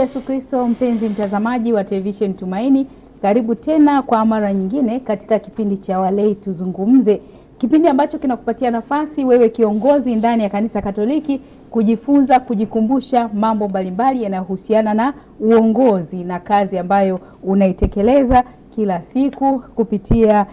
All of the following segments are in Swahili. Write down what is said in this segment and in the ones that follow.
Yesu Kristo. Mpenzi mtazamaji wa Television Tumaini, karibu tena kwa mara nyingine katika kipindi cha Walei Tuzungumze, kipindi ambacho kinakupatia nafasi wewe kiongozi ndani ya kanisa Katoliki kujifunza, kujikumbusha mambo mbalimbali yanayohusiana na uongozi na kazi ambayo unaitekeleza kila siku kupitia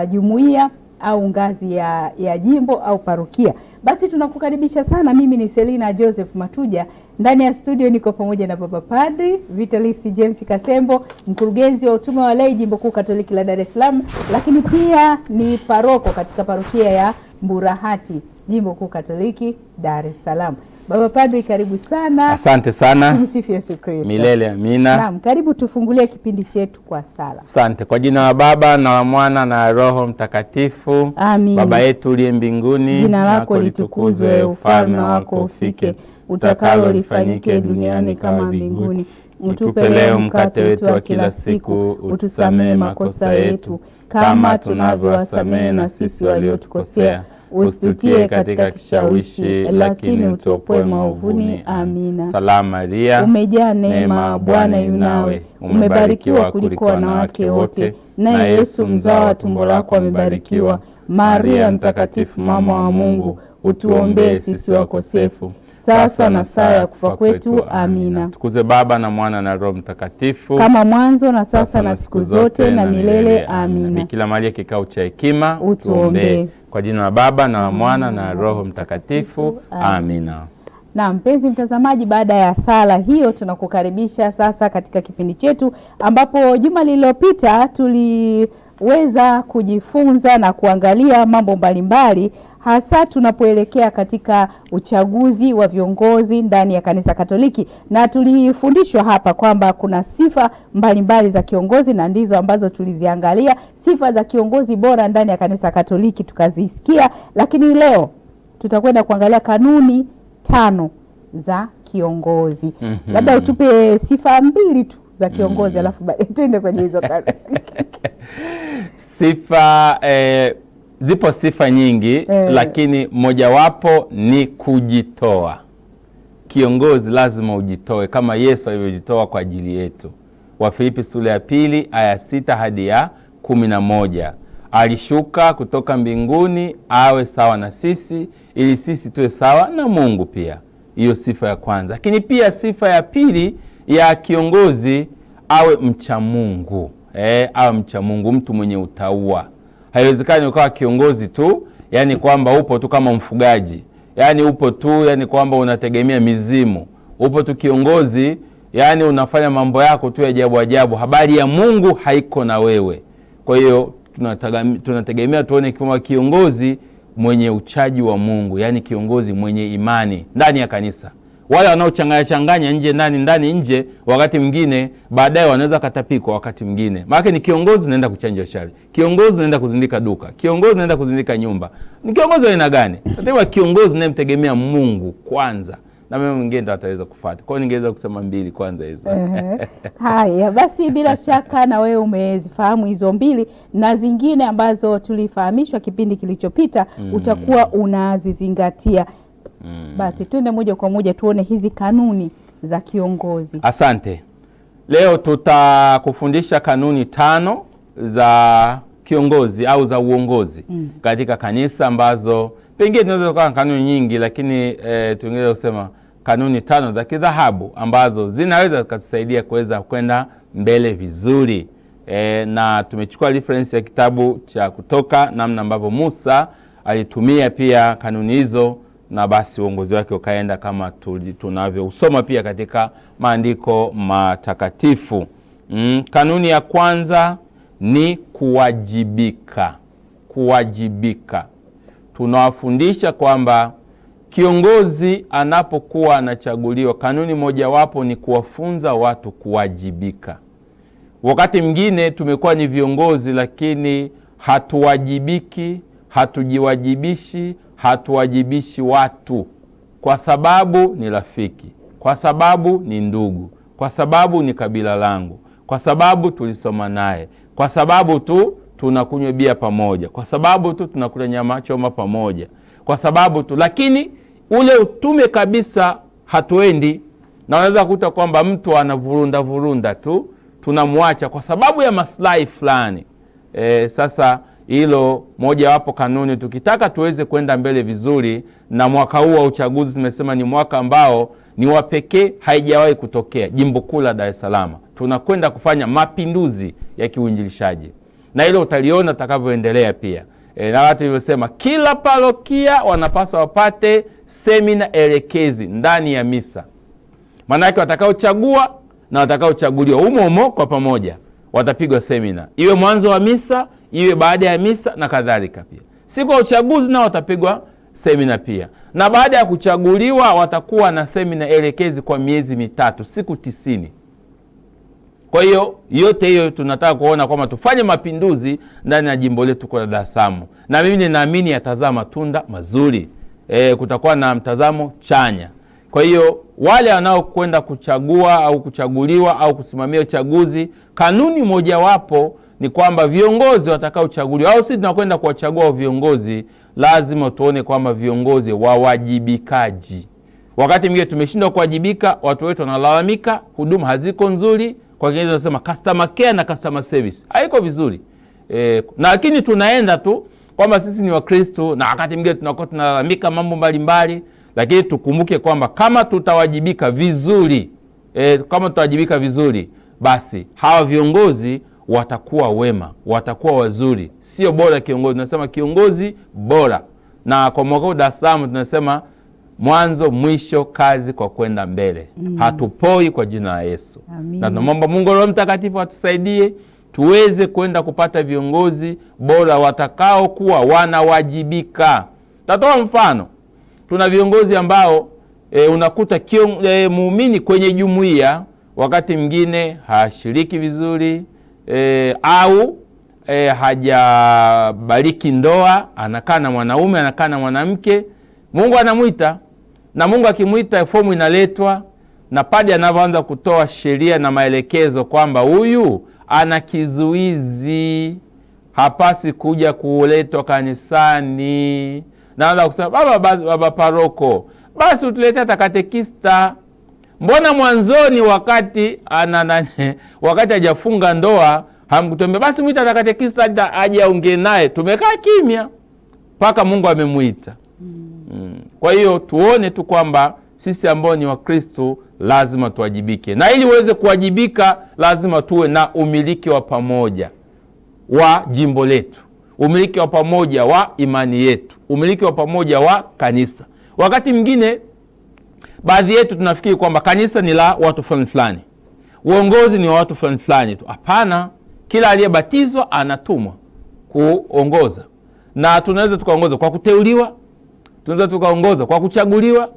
jumuiya au ngazi ya jimbo au parokia. Basi tunakukaribisha sana. Mimi ni Selina Joseph Matuja. Ndani ya studio niko pamoja na Baba Padri Vitalis James Kasembo, mkurugenzi wa utume wa walei Jimbo Kuu Katoliki la Dar es Salaam, lakini pia ni paroko katika parokia ya Mburahati, Jimbo Kuu Katoliki Dar es Salaam. Baba Padri, karibu sana. Asante sana. Tumsifu Yesu Kristo. Milele amina. Naam, karibu tufungulie kipindi chetu kwa sala. Asante. Kwa jina la Baba na la Mwana na Roho Mtakatifu. Amin. Baba yetu uliye mbinguni, jina lako litukuzwe, ufalme wako ufike, utakalo lifanyike duniani kama mbinguni. Utupe leo mkate wetu wa kila siku, utusamee makosa yetu kama tunavyowasamea na sisi waliotukosea. Usitutie katika kishawishi, lakini utuopoe maovuni. Amina. Salamu Maria, umejaa neema, Bwana yu nawe, umebarikiwa kuliko wanawake wote, na Yesu mzao wa tumbo lako amebarikiwa. Maria mtakatifu, mama wa Mungu, utuombee sisi wakosefu, sasa na saa ya kufa kwetu. Amina. Tukuze Baba na Mwana na Roho Mtakatifu, kama mwanzo na sasa na siku zote na milele. Amina. Bikira Maria kikao cha hekima, utuombee. Kwa jina la Baba na la Mwana na Roho Mtakatifu. Amina. Na mpenzi mtazamaji, baada ya sala hiyo tunakukaribisha sasa katika kipindi chetu, ambapo juma lililopita tuliweza kujifunza na kuangalia mambo mbalimbali, hasa tunapoelekea katika uchaguzi wa viongozi ndani ya kanisa Katoliki, na tulifundishwa hapa kwamba kuna sifa mbalimbali za kiongozi, na ndizo ambazo tuliziangalia, sifa za kiongozi bora ndani ya kanisa Katoliki tukazisikia. Lakini leo tutakwenda kuangalia kanuni 5 za kiongozi. Labda utupe sifa 2 tu za kiongozi, alafu baadaye tuende kwenye hizo kanuni. Sifa zipo sifa nyingi, lakini mojawapo ni kujitoa. Kiongozi lazima ujitoe kama Yesu alivyojitoa kwa ajili yetu. Wafilipi sura ya 2 aya 6 hadi ya 11. Alishuka kutoka mbinguni awe sawa na sisi, ili sisi tuwe sawa na Mungu pia. Hiyo sifa ya kwanza. Lakini pia sifa ya pili ya kiongozi, awe mcha Mungu. Awe mcha Mungu, mtu mwenye utauwa. Haiwezekani ukawa kiongozi tu, yani kwamba upo tu kama mfugaji. Yani upo tu, yani kwamba unategemea mizimu. Upo tu kiongozi, yani unafanya mambo yako tu ya ajabu ajabu. Habari ya Mungu haiko na wewe. Kwa hiyo tunategemea tuone kama kiongozi mwenye uchaji wa Mungu, yani kiongozi mwenye imani ndani ya kanisa. Wale wanaochanganya nje ndani nje, wakati mwingine baadaye wanaweza katapikwa wakati mwingine. Maana ni kiongozi unaenda kuchanja shari, kiongozi unaenda kuzindika duka, kiongozi unaenda kuzindika nyumba. Ni kiongozi wa aina gani? Tunataka kiongozi unayemtegemea Mungu kwanza, na mimi mwingine ndo ataweza kufuata. Kwa hiyo ningeweza kusema 2 kwanza hizo. Haya, basi bila shaka na wewe umezifahamu hizo 2 na zingine ambazo tulifahamishwa kipindi kilichopita, utakuwa unazizingatia. Basi tuende moja kwa moja tuone hizi kanuni za kiongozi. Asante. Leo tutakufundisha kanuni 5 za kiongozi au za uongozi katika kanisa, ambazo pengine tunaweza kuwa kanuni nyingi, lakini tungeweza kusema kanuni 5 za kidhahabu ambazo zinaweza kutusaidia kuweza kwenda mbele vizuri. Na tumechukua reference ya kitabu cha Kutoka, namna ambavyo Musa alitumia pia kanuni hizo, na basi uongozi wake ukaenda kama tunavyousoma pia katika maandiko matakatifu. Kanuni ya kwanza ni kuwajibika. Kuwajibika. Tunawafundisha kwamba kiongozi anapokuwa anachaguliwa, kanuni mojawapo ni kuwafunza watu kuwajibika. Wakati mwingine tumekuwa ni viongozi, lakini hatuwajibiki, hatujiwajibishi, hatuwajibishi watu, kwa sababu ni rafiki, kwa sababu ni ndugu, kwa sababu ni kabila langu, kwa sababu tulisoma naye, kwa sababu tu tunakunywa bia pamoja, kwa sababu tu tunakula nyama choma pamoja, kwa sababu tu. Lakini ule utume kabisa hatuendi. Na unaweza kukuta kwamba mtu anavurunda tu, tunamwacha kwa sababu ya maslahi fulani. Sasa hilo moja wapo kanuni, tukitaka tuweze kwenda mbele vizuri. Na mwaka huu wa uchaguzi tumesema ni mwaka ambao ni wa pekee, haijawahi kutokea. Jimbo kuu la Dar es Salaam tunakwenda kufanya mapinduzi ya kiuinjilishaji, na hilo utaliona takavyoendelea pia. Na watu walivyosema kila parokia wanapaswa wapate semina elekezi ndani ya misa. Maana yake watakaochagua na watakaochaguliwa umo kwa pamoja watapigwa semina, iwe mwanzo wa misa, iwe baada ya misa na kadhalika. Pia siku ya uchaguzi nao watapigwa semina pia, na baada ya kuchaguliwa watakuwa na semina elekezi kwa miezi mitatu, siku 90. Kwa hiyo yote hiyo tunataka kuona kwamba tufanye mapinduzi ndani ya jimbo letu kwa Dar es Salaam, na mimi ninaamini yatazaa matunda mazuri. Kutakuwa na mtazamo chanya. Kwa hiyo wale wanaokwenda kuchagua au kuchaguliwa au kusimamia uchaguzi, kanuni mojawapo ni kwamba viongozi watakaochaguliwa au sisi tunakwenda kuwachagua viongozi, lazima tuone kwamba viongozi wawajibikaji. Wakati mwingine tumeshindwa kuwajibika, watu wetu wanalalamika huduma haziko nzuri, kwa Kiingereza tunasema customer care na customer service haiko vizuri. Lakini tunaenda tu kwamba sisi ni Wakristo, na wakati mwingine tunakuwa tunalalamika mambo mbalimbali. Lakini tukumbuke kwamba kama tutawajibika vizuri, basi hawa viongozi watakuwa wema, watakuwa wazuri. Sio bora kiongozi, tunasema kiongozi bora. Na kwa mwaka huu Dar es Salaam tunasema mwanzo mwisho kazi kwa kwenda mbele. Hatupoi kwa jina la Yesu. Na tunamwomba Mungu Roho Mtakatifu atusaidie tuweze kwenda kupata viongozi bora watakao kuwa wanawajibika. Tatoa mfano. Tuna viongozi ambao unakuta muumini kwenye jumuiya wakati mwingine hashiriki vizuri, au hajabariki ndoa, anakaa na mwanaume, anakaa na mwanamke. Mungu anamuita, na Mungu akimuita fomu inaletwa, na padi anaanza kutoa sheria na maelekezo kwamba huyu ana kizuizi, hapasi kuja kuletwa kanisani. Naanza kusema baba paroko, basi utuletee hata katekista. Mbona mwanzoni wakati hajafunga ndoa hamkutuambia basi muita hata katekista aje aongee naye? Tumekaa kimya mpaka Mungu amemuita. Kwa hiyo tuone tu kwamba sisi ambao ni Wakristo lazima tuwajibike, na ili uweze kuwajibika lazima tuwe na umiliki wa pamoja wa jimbo letu, umiliki wa pamoja wa imani yetu, umiliki wa pamoja wa kanisa. Wakati mwingine baadhi yetu tunafikiri kwamba kanisa ni la watu fulani, uongozi ni wa watu fulani tu. Hapana, kila aliyebatizwa anatumwa kuongoza, na tunaweza tukaongoza kwa kuteuliwa, tunaweza tukaongoza kwa kuchaguliwa.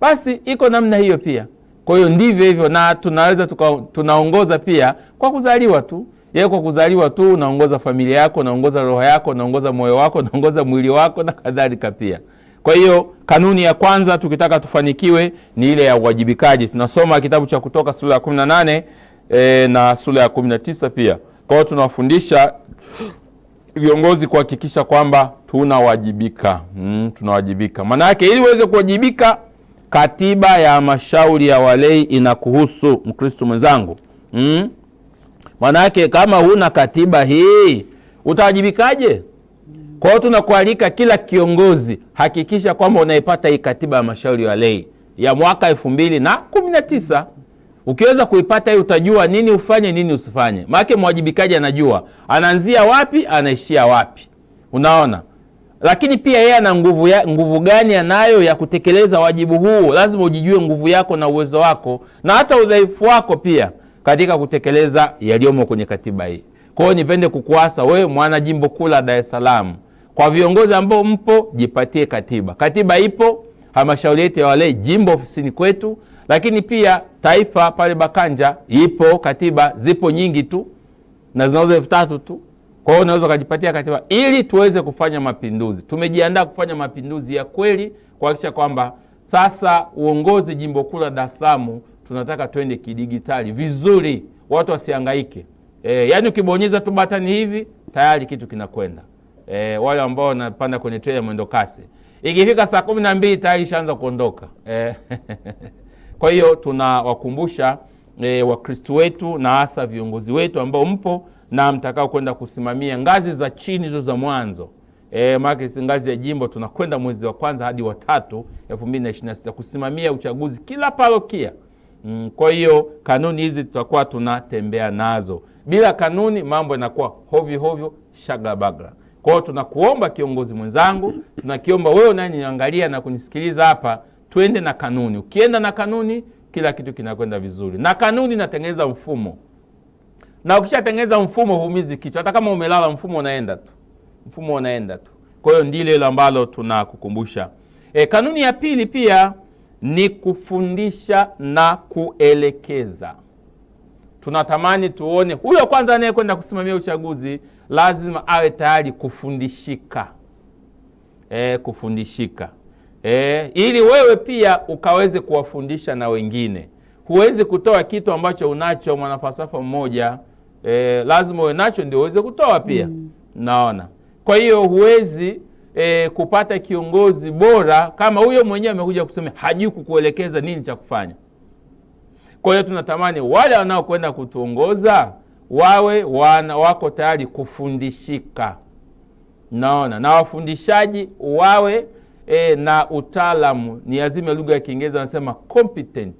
Basi iko namna hiyo pia. Kwa hiyo ndivyo hivyo, na tunaweza tunaongoza pia kwa kuzaliwa tu. Kwa kuzaliwa tu unaongoza familia yako, unaongoza roho yako, unaongoza moyo wako, unaongoza mwili wako na kadhalika pia. Kwa hiyo kanuni ya kwanza tukitaka tufanikiwe ni ile ya uwajibikaji. Tunasoma kitabu cha Kutoka sura ya 18 na sura ya 19 pia. Kwa hiyo tunawafundisha viongozi kuhakikisha kwamba tunawajibika. Tunawajibika. Maana yake ili uweze kuwajibika, katiba ya halmashauri ya walei inakuhusu Mkristo mwenzangu. Maana yake kama huna katiba hii utawajibikaje? Kwa hiyo tunakualika kila kiongozi, hakikisha kwamba unaipata hii katiba ya halmashauri ya walei ya mwaka 2019. Ukiweza kuipata hii utajua nini ufanye, nini usifanye. Maana mwajibikaji anajua anaanzia wapi, anaishia wapi. Unaona? Lakini pia yeye ana nguvu gani anayo ya kutekeleza wajibu huu. Lazima ujijue nguvu yako na uwezo wako, na hata udhaifu wako pia katika kutekeleza yaliyomo kwenye katiba hii. Kwa hiyo nipende kukuasa wewe mwana jimbo kuu la Dar es Salaam, kwa viongozi ambao mpo, jipatie katiba. Katiba ipo halmashauri yetu ya walei jimbo ofisini kwetu, lakini pia taifa pale Bakanja ipo katiba, zipo nyingi tu na zinaoza 3000 tu. Kwa hiyo unaweza kujipatia katiba ili tuweze kufanya mapinduzi. Tumejiandaa kufanya mapinduzi ya kweli, kuhakikisha kwamba sasa uongozi jimbo kuu la Dar es Salaam tunataka twende kidigitali vizuri, watu wasihangaike. Yaani ukibonyeza tu batani hivi tayari kitu kinakwenda. Wale ambao wanapanda kwenye treni ya mwendo kasi, ikifika saa 12 tayari ishaanza kuondoka. Kwa hiyo tunawakumbusha Wakristo wetu na hasa viongozi wetu ambao mpo na mtakao kwenda kusimamia ngazi za chini hizo za mwanzo. Maana ngazi ya jimbo tunakwenda mwezi wa kwanza hadi wa 3 2026 kusimamia uchaguzi kila parokia. Kwa hiyo kanuni hizi tutakuwa tunatembea nazo. Bila kanuni mambo yanakuwa hovyo hovyo, shagabagla. Kwa hiyo tunakuomba kiongozi mwenzangu, tunakiomba wewe unaniangalia na kunisikiliza hapa, twende na kanuni. Ukienda na kanuni kila kitu kinakwenda vizuri. Na kanuni inatengeneza mfumo. Na ukishatengeneza mfumo huumizi kichwa. Hata kama umelala mfumo unaenda tu. Mfumo unaenda tu. Kwa hiyo ndilo hilo ambalo tunakukumbusha. Kanuni ya pili pia ni kufundisha na kuelekeza. Tunatamani tuone huyo kwanza anayekwenda kusimamia uchaguzi lazima awe tayari kufundishika. Kufundishika. Ili wewe pia ukaweze kuwafundisha na wengine. Huwezi kutoa kitu ambacho unacho mwanafalsafa mmoja, lazima uwe nacho ndio uweze kutoa pia. Naona. Kwa hiyo huwezi kupata kiongozi bora kama huyo mwenyewe amekuja kusema hajui kukuelekeza nini cha kufanya. Kwa hiyo tunatamani wale wanaokwenda kutuongoza wawe wako tayari kufundishika. Naona. Na wafundishaji wawe na utaalamu, ni azime lugha ya Kiingereza wanasema competent.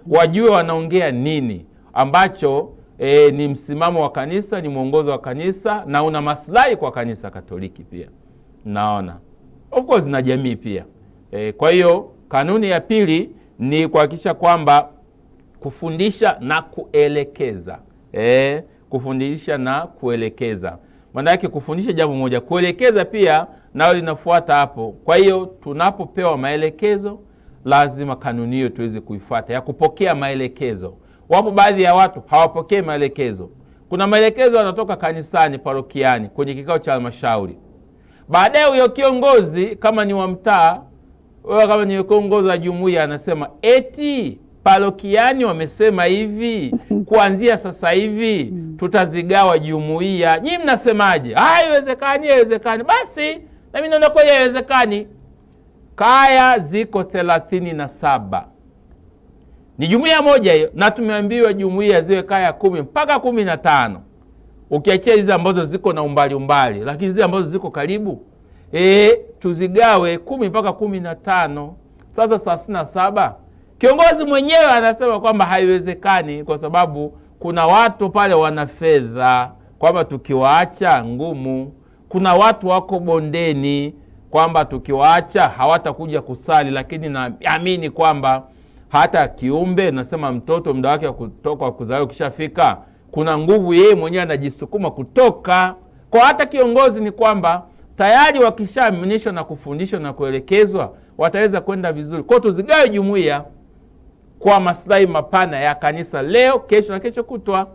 Wajue wanaongea nini ambacho ni msimamo wa kanisa, ni mwongozo wa kanisa na una maslahi kwa kanisa Katoliki pia. Naona. Of course na jamii pia. Kwa hiyo kanuni ya pili ni kuhakikisha kwamba kufundisha na kuelekeza. Kufundisha na kuelekeza. Maana yake kufundisha jambo moja, kuelekeza pia nao linafuata hapo. Kwa hiyo tunapopewa maelekezo lazima kanuni hiyo tuweze kuifuata ya kupokea maelekezo. Wapo baadhi ya watu hawapokei maelekezo. Kuna maelekezo yanatoka kanisani, parokiani, kwenye kikao cha halmashauri. Baadaye huyo kiongozi kama ni wa mtaa, kama ni kiongozi wa jumuiya anasema eti parokiani wamesema hivi, kuanzia sasa hivi tutazigawa jumuiya. Nyinyi mnasemaje? Haiwezekani, haiwezekani. Basi na mimi naona kweli haiwezekani. Kaya ziko 37. Ni jumuiya moja hiyo, na tumeambiwa jumuiya ziwe kaya 10 mpaka 15. Ukiachia hizi ambazo ziko na umbali, lakini hizi ambazo ziko karibu tuzigawe 10 mpaka 15. Sasa 37. Kiongozi mwenyewe anasema kwamba haiwezekani kwa sababu kuna watu pale wana fedha, kwamba tukiwaacha ngumu. Kuna watu wako bondeni kwamba tukiwaacha hawatakuja kusali, lakini naamini kwamba hata kiumbe, nasema mtoto muda wake kutoka kuzaliwa kishafika, kuna nguvu yeye mwenyewe anajisukuma kutoka. Kwa hata kiongozi ni kwamba tayari wakishaaminishwa na kufundishwa na kuelekezwa wataweza kwenda vizuri. Kwa tuzigawe jumuiya kwa maslahi mapana ya kanisa leo, kesho na kesho kutwa.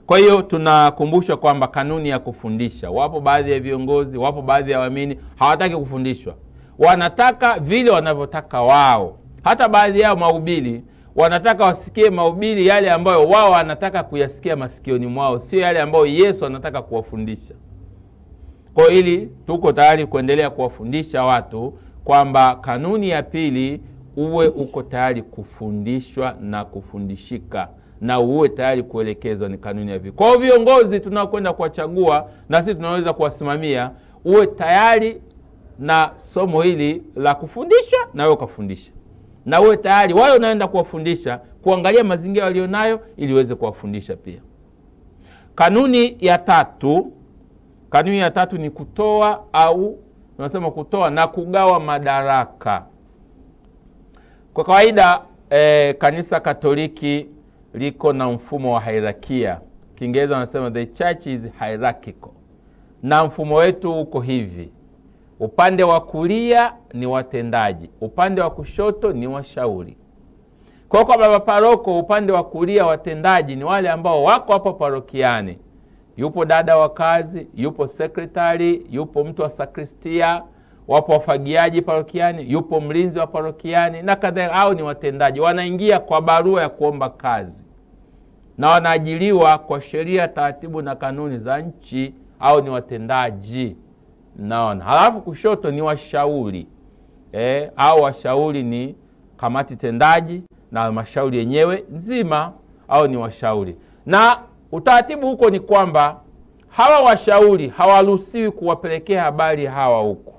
Kwa hiyo tunakumbusha kwamba kanuni ya kufundisha. Wapo baadhi ya viongozi, wapo baadhi ya waamini hawataki kufundishwa. Wanataka vile wanavyotaka wao. Hata baadhi yao mahubiri wanataka wasikie mahubiri yale ambayo wao wanataka kuyasikia masikioni mwao, sio yale ambayo Yesu anataka kuwafundisha. Kwa hili tuko tayari kuendelea kuwafundisha watu kwamba kanuni ya pili, uwe uko tayari kufundishwa na kufundishika, na uwe tayari kuelekezwa, ni kanuni ya pili. Kwa viongozi tunakwenda kuwachagua na sisi tunaweza kuwasimamia, uwe tayari na somo hili la kufundisha na wewe ukafundisha. Na uwe tayari wale unaenda kuwafundisha kuangalia mazingira walionayo ili uweze kuwafundisha pia. Kanuni ya tatu ni kutoa, au tunasema kutoa na kugawa madaraka. Kwa kawaida kanisa Katoliki liko na mfumo wa hierarchia. Kiingereza wanasema the church is hierarchical. Na mfumo wetu uko hivi: upande wa kulia ni watendaji, upande wa kushoto ni washauri. Kwa baba paroko, upande wa kulia watendaji ni wale ambao wako hapo parokiani. Yupo dada wa kazi, yupo sekretari, yupo mtu wa sakristia, wapo wafagiaji parokiani, yupo mlinzi wa parokiani na kadhalika. Hao ni watendaji, wanaingia kwa barua ya kuomba kazi na wanaajiliwa kwa sheria, taratibu na kanuni za nchi. Hao ni watendaji. Naona. Halafu kushoto ni washauri. Hao washauri ni kamati tendaji na halmashauri yenyewe nzima, au ni washauri. Na utaratibu huko ni kwamba hawa washauri hawaruhusiwi kuwapelekea habari hawa huko.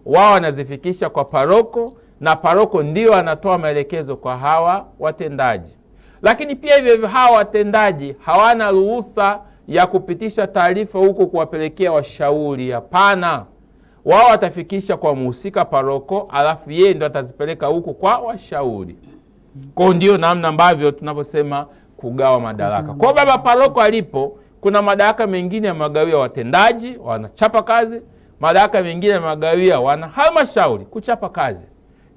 Wao wanazifikisha kwa paroko, na paroko ndio anatoa maelekezo kwa hawa watendaji. Lakini pia hivyo hawa watendaji hawana ruhusa ya kupitisha taarifa huko kuwapelekea washauri. Hapana. Wao watafikisha kwa mhusika paroko, alafu yeye ndio atazipeleka huko kwa washauri. Kwa ndio namna ambavyo tunaposema kugawa madaraka. Kwa baba paroko alipo, kuna madaraka mengine ya magawia watendaji wanachapa kazi, madaraka mengine ya magawia wana halmashauri kuchapa kazi.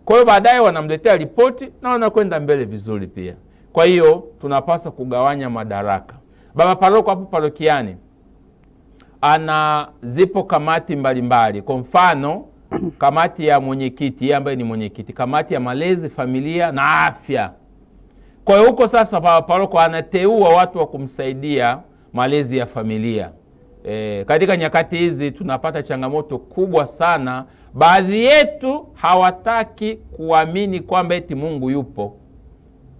Kwa hiyo baadaye wanamletea ripoti na wanakwenda mbele vizuri pia. Kwa hiyo tunapaswa kugawanya madaraka. Baba paroko hapo parokiani zipo kamati mbalimbali. Kwa mfano, kamati ya mwenyekiti, ambaye ni mwenyekiti, kamati ya malezi, familia na afya. Kwa hiyo huko sasa baba paroko anateua watu wa kumsaidia malezi ya familia. Katika nyakati hizi tunapata changamoto kubwa sana. Baadhi yetu hawataki kuamini kwamba eti Mungu yupo.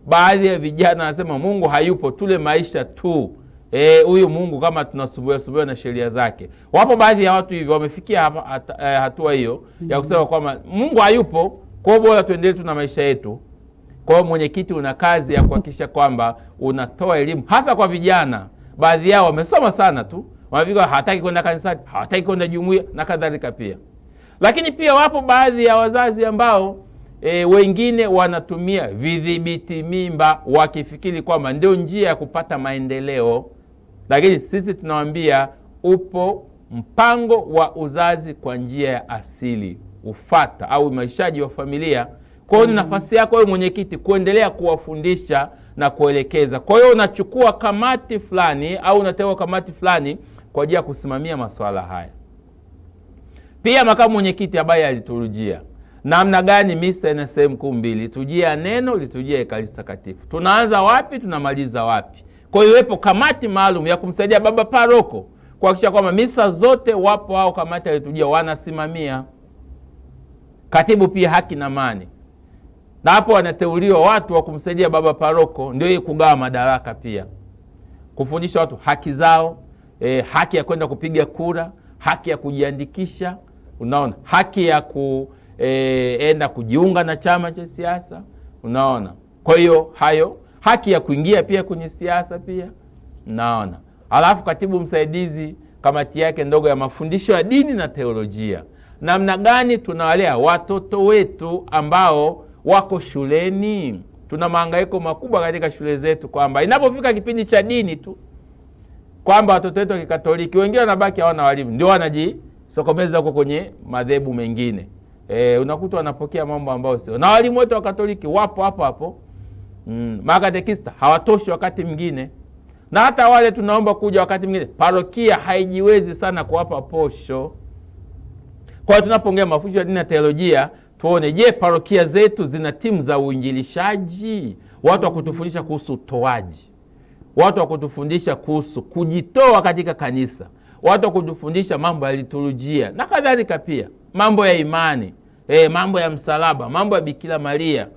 Baadhi ya vijana wanasema Mungu hayupo, tule maisha tu. Huyu Mungu kama tunasubua na sheria zake. Wapo baadhi ya watu hivyo wamefikia hatua hiyo ya kusema kwamba Mungu hayupo, kwa hiyo bora tuendelee tu na maisha yetu. Kwa hiyo mwenyekiti una kazi ya kuhakikisha kwamba unatoa elimu hasa kwa vijana. Baadhi yao wamesoma sana tu, wanafika hataki kwenda kanisani, hawataki kwenda jumuiya na kadhalika pia. Lakini pia wapo baadhi ya wazazi ambao wengine wanatumia vidhibiti mimba wakifikiri kwamba ndio njia ya kupata maendeleo. Lakini sisi tunawaambia upo mpango wa uzazi kwa njia ya asili, ufata au uimarishaji wa familia. Kwa hiyo ni nafasi yako wewe mwenyekiti kuendelea kuwafundisha na kuelekeza. Kwa hiyo unachukua kamati fulani au unateua kamati fulani kwa ajili ya kusimamia masuala haya. Pia makamu mwenyekiti habari ya liturujia. Namna gani misa ina sehemu kuu mbili, liturujia ya neno, liturujia ya Ekaristi Takatifu. Tunaanza wapi, tunamaliza wapi? Kwa hiyo iwepo kamati maalum ya kumsaidia baba paroko kuhakikisha kwamba misa zote wapo hao kamati ya liturujia wanasimamia. Katibu pia haki na amani. Na hapo wanateuliwa watu wa kumsaidia baba paroko, ndio yeye kugawa madaraka pia. Kufundisha watu haki zao, haki ya kwenda kupiga kura, haki ya kujiandikisha, unaona, haki ya enda kujiunga na chama cha siasa, unaona. Kwa hiyo hayo, haki ya kuingia pia kwenye siasa pia, unaona. Alafu katibu msaidizi kamati yake ndogo ya mafundisho ya dini na teolojia. Namna gani tunawalea watoto wetu ambao wako shuleni? Tuna mahangaiko makubwa katika shule zetu kwamba inapofika kipindi cha dini tu kwamba watoto wetu wa Kikatoliki wengine wanabaki hawana walimu, ndio wanajisokomeza huko kwenye madhehebu mengine. Unakuta wanapokea mambo ambayo sio. Na walimu wetu wa Katoliki wapo hapo. Makatekista hawatoshi wakati mwingine. Na hata wale tunaomba kuja wakati mwingine parokia haijiwezi sana kuwapa posho. Kwa hiyo tunapoongea mafundisho ya dini na teolojia, tuone je, parokia zetu zina timu za uinjilishaji, watu wa kutufundisha kuhusu utoaji, watu wa kutufundisha kuhusu kujitoa katika kanisa, watu wa kutufundisha mambo ya liturujia na kadhalika pia, mambo ya imani, mambo ya msalaba, mambo ya Bikira Maria,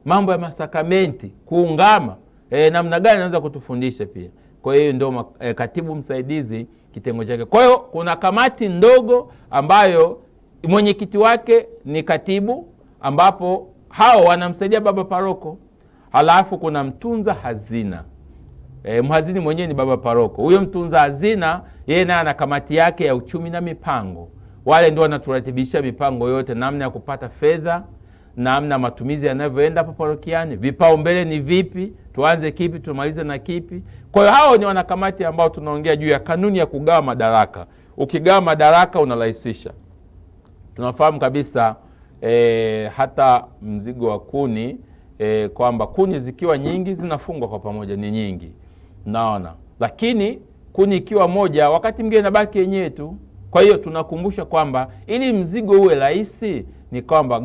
mambo ya masakramenti, kuungama, namna gani anaweza kutufundisha pia. Kwa hiyo ndio katibu msaidizi kitengo chake. Kwa hiyo kuna kamati ndogo ambayo mwenyekiti wake ni katibu, ambapo hao wanamsaidia baba paroko. Halafu kuna mtunza hazina. Mhazini mwenyewe ni baba paroko. Huyo mtunza hazina yeye naye ana kamati yake ya uchumi na mipango. Wale ndio wanaturatibisha mipango yote, namna ya kupata fedha, namna matumizi yanavyoenda hapo parokiani, vipaumbele ni vipi, tuanze kipi, tumalize na kipi. Kwa hiyo hao ni wanakamati ambao tunaongea juu ya kanuni ya kugawa madaraka. Ukigawa madaraka unarahisisha. Tunafahamu kabisa hata mzigo wa kuni, kwamba kuni zikiwa nyingi zinafungwa kwa pamoja, ni nyingi, naona. Lakini kuni ikiwa moja wakati mwingine inabaki yenyewe tu. Kwa hiyo tunakumbusha kwamba ili mzigo uwe rahisi ni kwamba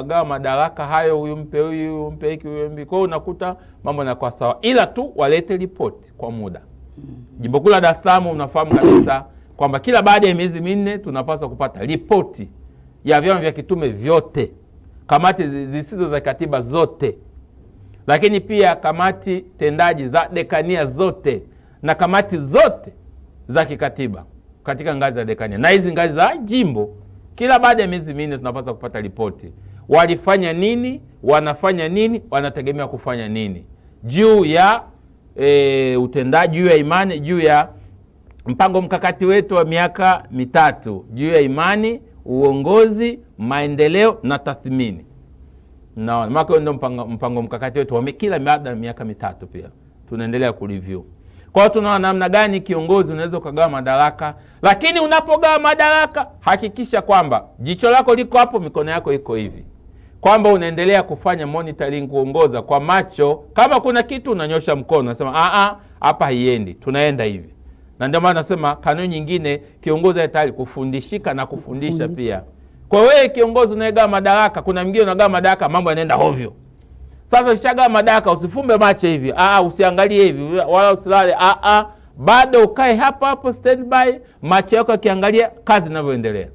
gawa madaraka hayo, huyu mpe huyu, huyu mpe hiki, huyu mpe. Kwa hiyo unakuta mambo yanakuwa sawa, ila tu walete ripoti kwa muda. Jimbo kuu la Dar es Salaam unafahamu kabisa kwamba kila baada ya miezi 4 tunapaswa kupata ripoti ya vyama vya kitume vyote. kamati zisizo za katiba zote, lakini pia kamati tendaji za dekania zote na kamati zote za kikatiba katika ngazi za dekania na hizi ngazi za jimbo. Kila baada ya miezi 4 tunapaswa kupata ripoti. Walifanya nini, wanafanya nini, wanategemea kufanya nini juu ya utendaji, juu ya imani, juu ya mpango mkakati wetu wa miaka 3, juu ya imani, uongozi, maendeleo na tathmini. Naona maka ndio mpango mkakati wetu wa kila baada ya miaka 3 pia tunaendelea kureview. Kwa hiyo tunaona namna gani kiongozi unaweza kugawa madaraka, lakini unapogawa madaraka hakikisha kwamba jicho lako liko hapo, mikono yako iko hivi, kwamba unaendelea kufanya monitoring, kuongoza kwa macho. Kama kuna kitu unanyosha mkono, unasema hapa haiendi, tunaenda hivi. Na ndio maana nasema kanuni nyingine, kiongozi anataka kufundishika na kufundisha pia. Kwa wewe kiongozi unayegawa madaraka, kuna mwingine unagawa madaraka mambo yanaenda hovyo. Sasa ukishagawa madaraka usifumbe macho hivi, usiangalie hivi wala usilale, bado ukae hapa hapo standby, macho yako yakiangalia kazi inavyoendelea.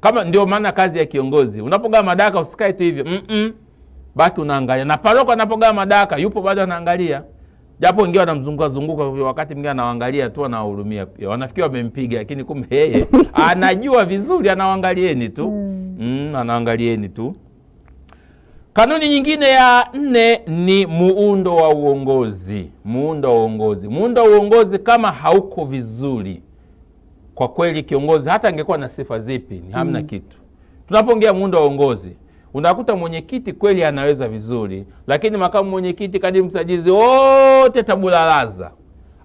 Kama ndio maana kazi ya kiongozi, unapogawa madaraka usikae tu hivi, baki unaangalia. Na paroko anapogawa madaraka yupo bado anaangalia. Japo wengine wanamzunguka wakati mwingine anaangalia tu, anahurumia pia. Wanafikiri wamempiga, lakini kumbe yeye anajua vizuri, anaangalieni tu. Anaangalieni tu. Kanuni nyingine ya 4 ni muundo wa uongozi. Muundo wa uongozi. Muundo wa uongozi kama hauko vizuri, kwa kweli kiongozi hata angekuwa na sifa zipi ni hamna kitu. Tunapoongea muundo wa uongozi, unakuta mwenyekiti kweli anaweza vizuri, lakini makamu mwenyekiti, kadi msaidizi wote tabulalaza.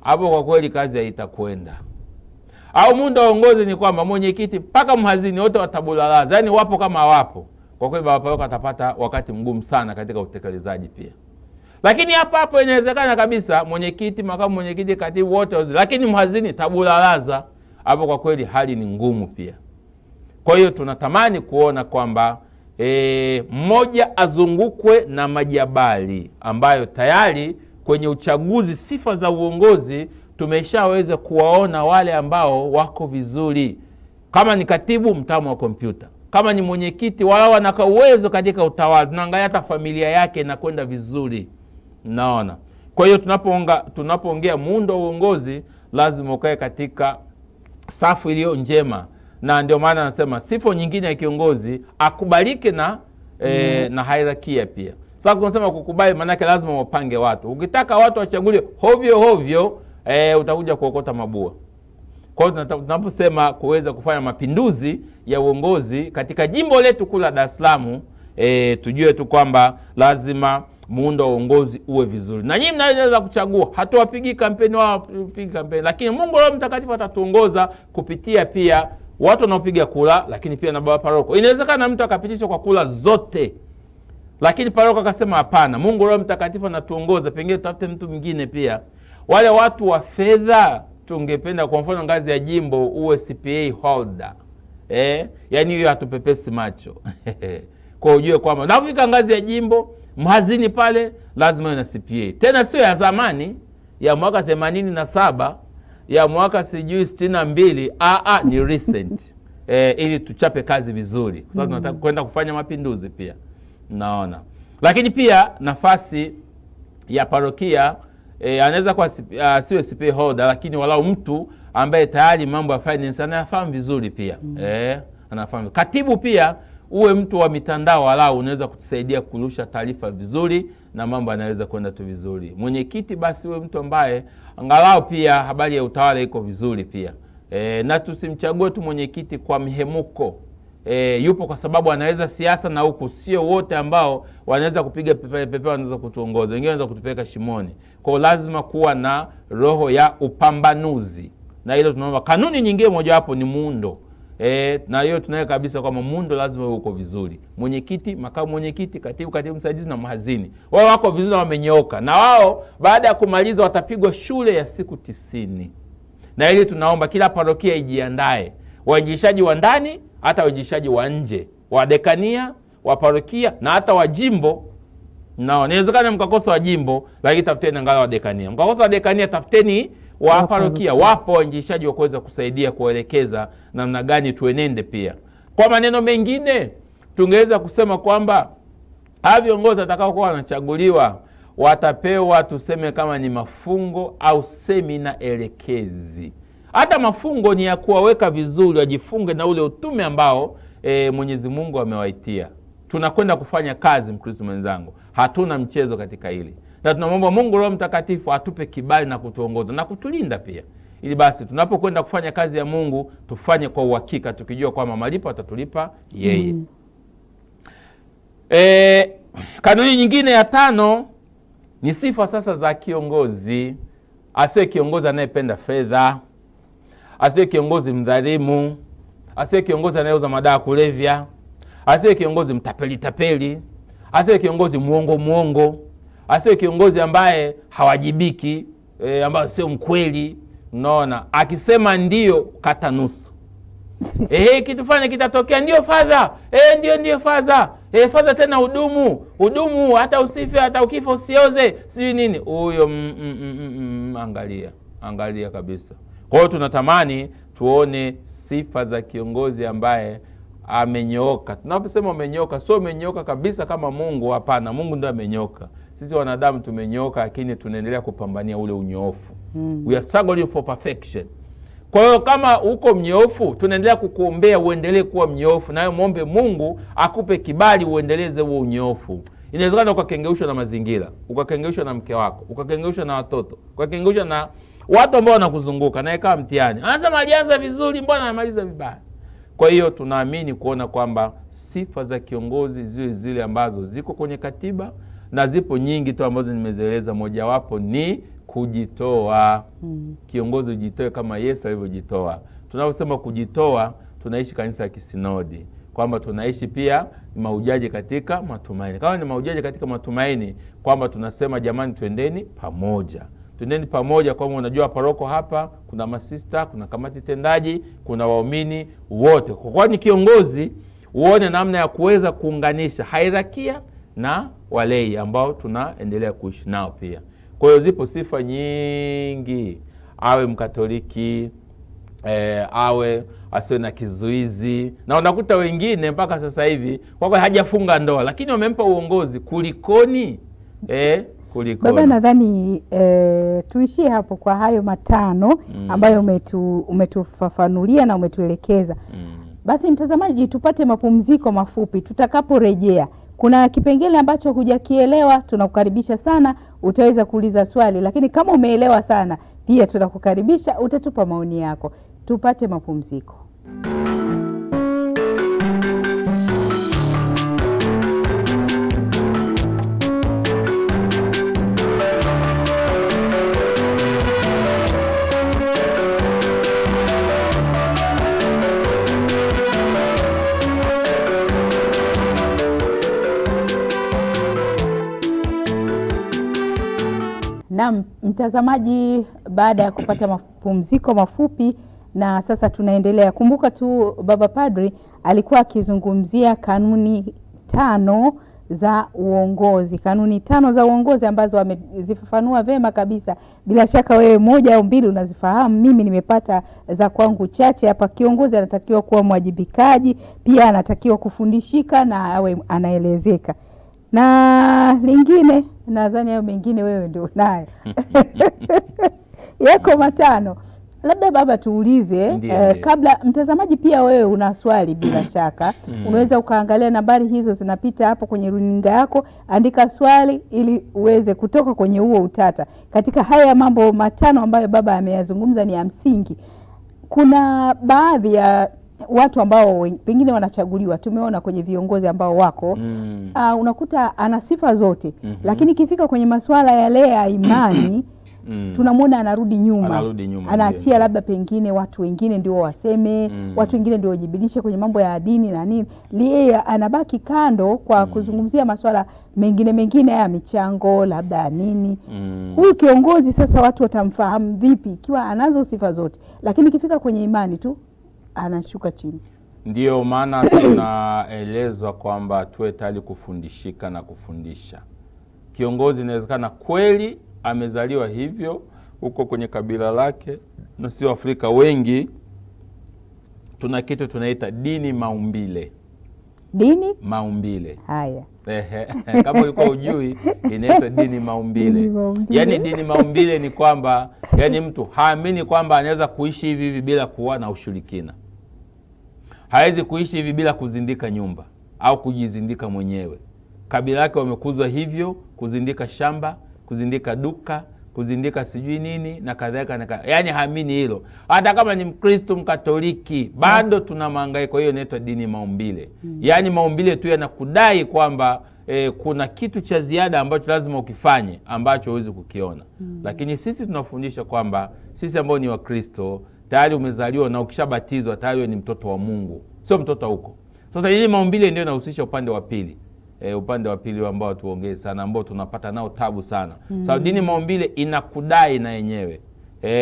Hapo kwa kweli kazi haitakwenda. Au muundo wa uongozi ni kwamba mwenyekiti mpaka mhazini wote watabulalaza, yani wapo kama wapo. Kwa kweli baba paroko atapata wakati mgumu sana katika utekelezaji pia. Lakini hapo inawezekana kabisa mwenyekiti, makamu mwenyekiti, katibu wote wazuri, lakini mhazini tabulalaza. Hapo kwa kweli hali ni ngumu pia. Kwa hiyo tunatamani kuona kwamba mmoja azungukwe na majabali ambayo tayari kwenye uchaguzi sifa za uongozi tumeshaweza kuwaona wale ambao wako vizuri. Kama ni katibu, mtaalamu wa kompyuta. Kama ni mwenyekiti, wala wana uwezo katika utawala. Tunaangalia hata familia yake inakwenda vizuri. Naona. Kwa hiyo tunapoongea muundo wa uongozi lazima ukae katika safu iliyo njema. Na ndio maana anasema sifa nyingine ya kiongozi akubalike na hierarchia pia. Sasa tunasema kukubali maana yake lazima wapange watu. Ukitaka watu wachaguliwe hovyo utakuja kuokota mabua. Kwa hiyo tunaposema kuweza kufanya mapinduzi ya uongozi katika jimbo letu kula Dar es Salaam, tujue tu kwamba lazima muundo wa uongozi uwe vizuri. Na nyinyi mnaweza kuchagua, hatuwapigi kampeni wapigi kampeni, lakini Mungu Roho Mtakatifu atatuongoza kupitia pia watu wanaopiga kula, lakini pia na baba paroko. Inawezekana mtu akapitishwa kwa kula zote, lakini paroko akasema hapana, Mungu Roho Mtakatifu anatuongoza, pengine tutafute mtu mwingine pia. Wale watu wa fedha tungependa kwa mfano ngazi ya jimbo uwe CPA holder. Yani hiyo hatupepesi macho. Kwa ujue kwamba unafika ngazi ya jimbo, mhazini pale lazima uwe na CPA. Tena sio ya zamani ya mwaka 87, ya mwaka sijui 62, ni recent. Ili tuchape kazi vizuri. Kwa sababu tunataka kwenda kufanya mapinduzi pia. Naona. Lakini pia nafasi ya parokia anaweza kuwa siwe CPA holder, lakini walau mtu ambaye tayari mambo ya finance anafahamu vizuri pia. Anafahamu. Katibu pia uwe mtu wa mitandao, walau unaweza kutusaidia kurusha taarifa vizuri na mambo yanaweza kwenda tu vizuri. Mwenyekiti basi uwe mtu ambaye angalau pia habari ya utawala iko vizuri pia. Na tusimchague tu mwenyekiti kwa mhemuko. Yupo kwa sababu anaweza siasa, na huku sio wote ambao wanaweza kupiga pepe wanaweza kutuongoza. Wengine wanaweza kutupeleka shimoni. Kwa lazima kuwa na roho ya upambanuzi. Na hilo tunaomba. Kanuni nyingine moja hapo ni muundo. Na hiyo tunaweka kabisa kwamba muundo lazima uwe uko vizuri. Mwenyekiti, makamu mwenyekiti, katibu msaidizi na mhazini, wao wako vizuri na wamenyooka. Na wao baada ya kumaliza watapigwa shule ya siku 90. Na hili tunaomba kila parokia ijiandae. Wainjishaji wa ndani, hata wainjishaji wa nje, wa dekania, wa parokia na hata wa jimbo. Na inawezekana mkakosa wa jimbo, lakini tafuteni angalau wa dekania. Mkakosa wa dekania, tafuteni wa parokia. Wapo wainjishaji wa kuweza kusaidia kuelekeza namna gani tuenende pia. Kwa maneno mengine, tungeweza kusema kwamba hawa viongozi watakao kuwa wanachaguliwa watapewa tuseme kama ni mafungo au semina elekezi. Hata mafungo ni ya kuwaweka vizuri wajifunge na ule utume ambao Mwenyezi Mungu amewaitia. Tunakwenda kufanya kazi, Mkristo mwenzangu. Hatuna mchezo katika hili. Na tunamwomba Mungu Roho Mtakatifu atupe kibali na kutuongoza na kutulinda pia. Ili basi tunapokwenda kufanya kazi ya Mungu tufanye kwa uhakika tukijua kwamba malipo atatulipa yeye. Kanuni nyingine ya 5 ni sifa sasa za kiongozi. Asiwe kiongozi anayependa fedha, asiwe kiongozi mdhalimu, asiwe kiongozi anayeuza madawa kulevya, asiwe kiongozi mtapeli, asiwe kiongozi muongo, asiwe kiongozi ambaye hawajibiki, ambaye sio mkweli. Unaona, akisema ndio kata nusu. Kitu fanya kitatokea, ndio father. Ndio father. Father tena hudumu hata usife, hata ukifa usioze, sio nini. Huyo angalia kabisa. Kwa hiyo tunatamani tuone sifa za kiongozi ambaye amenyooka. Tunaposema amenyooka, sio amenyooka kabisa kama Mungu, hapana. Mungu ndiye amenyooka. Sisi wanadamu tumenyooka, lakini tunaendelea kupambania ule unyoofu. We are struggling for perfection. Kwa hiyo kama uko mnyoofu, tunaendelea kukuombea uendelee kuwa mnyoofu, nayo muombe Mungu akupe kibali uendeleze huo unyoofu. Inawezekana ukakengeushwa na mazingira, ukakengeushwa na mke wako, ukakengeushwa na watoto, ukakengeushwa na watu ambao wanakuzunguka, na ikawa mtihani. Anasema alianza vizuri, mbona anamaliza vibaya? Kwa hiyo tunaamini kuona kwamba sifa za kiongozi ziwe zile ambazo ziko kwenye katiba, na zipo nyingi tu ambazo nimezieleza. Mojawapo ni kujitoa. Kiongozi ujitoe kama Yesu alivyojitoa. Tunaposema kujitoa, tunaishi kanisa ya kisinodi, kwamba tunaishi pia mahujaji katika matumaini. Kama ni mahujaji katika matumaini, kwamba tunasema jamani, twendeni pamoja. Twendeni pamoja, kwamba unajua paroko hapa kuna masista, kuna kamati tendaji, kuna waumini wote. Kwa ni kiongozi uone namna ya kuweza kuunganisha hierarkia na walei ambao tunaendelea kuishi nao pia. Kwa hiyo zipo sifa nyingi. Awe Mkatoliki, awe asiwe na kizuizi. Na unakuta wengine mpaka sasa hivi kwa hajafunga ndoa, lakini wamempa uongozi. Kulikoni? Baba, nadhani tuishie hapo kwa hayo 5 ambayo umetufafanulia na umetuelekeza. Basi mtazamaji, tupate mapumziko mafupi. Tutakaporejea, kuna kipengele ambacho hujakielewa, tunakukaribisha sana, utaweza kuuliza swali. Lakini kama umeelewa sana, pia tunakukaribisha, utatupa maoni yako. Tupate mapumziko. Na mtazamaji, baada ya kupata mapumziko mafupi, na sasa tunaendelea. Kumbuka tu Baba Padri alikuwa akizungumzia kanuni 5 za uongozi. Kanuni 5 za uongozi ambazo amezifafanua vema kabisa. Bila shaka wewe 1 au 2 unazifahamu. Mimi nimepata za kwangu chache hapa. Kiongozi anatakiwa kuwa mwajibikaji, pia anatakiwa kufundishika na awe anaelezeka. Na lingine, nadhani hayo mengine wewe ndio nayo. Yako 5. Labda baba tuulize, kabla mtazamaji pia wewe una swali bila shaka. Unaweza ukaangalia nambari hizo zinapita hapo kwenye runinga yako, andika swali ili uweze kutoka kwenye huo utata. Katika haya mambo 5 ambayo baba ameyazungumza ni ya msingi. Kuna baadhi ya watu ambao pengine wanachaguliwa, tumeona kwenye viongozi ambao wako unakuta ana sifa zote, lakini ikifika kwenye masuala yale ya imani tunamwona anarudi nyuma, anaachia labda pengine watu wengine ndio waseme, watu wengine ndio wajibilishe kwenye mambo ya dini na nini, yeye anabaki kando kwa kuzungumzia masuala mengine ya michango labda nini. Huyu kiongozi sasa watu watamfahamu vipi ikiwa anazo sifa zote, lakini ikifika kwenye imani tu anashuka chini? Ndiyo maana tunaelezwa kwamba tuwe tayari kufundishika na kufundisha. Kiongozi inawezekana kweli amezaliwa hivyo huko kwenye kabila lake, na sio Afrika wengi tuna kitu tunaita dini maumbile. Dini maumbile. haya. Kama ulikuwa ujui, inaitwa dini maumbile. Yaani dini maumbile ni kwamba yani mtu haamini kwamba anaweza kuishi hivi hivi bila kuwa na ushirikina. Hawezi kuishi hivi bila kuzindika nyumba au kujizindika mwenyewe. Kabila yake wamekuzwa hivyo, kuzindika shamba, kuzindika duka, kuzindika sijui nini na kadhalika. Yaani haamini hilo. Hata kama ni Mkristo Mkatoliki, bado tuna mahangaiko. Hiyo inaitwa dini maumbile. Yaani maumbile tu yanakudai kwamba kuna kitu cha ziada ambacho lazima ukifanye ambacho huwezi kukiona. Lakini sisi tunafundisha kwamba sisi ambao ni Wakristo tayari umezaliwa na ukishabatizwa tayari ni mtoto wa Mungu. Sio mtoto huko. Sasa dini maumbile ndio inahusisha upande wa pili. Upande wa pili ambao tuongee sana, ambao tunapata nao tabu sana. Sababu dini maumbile inakudai na yenyewe.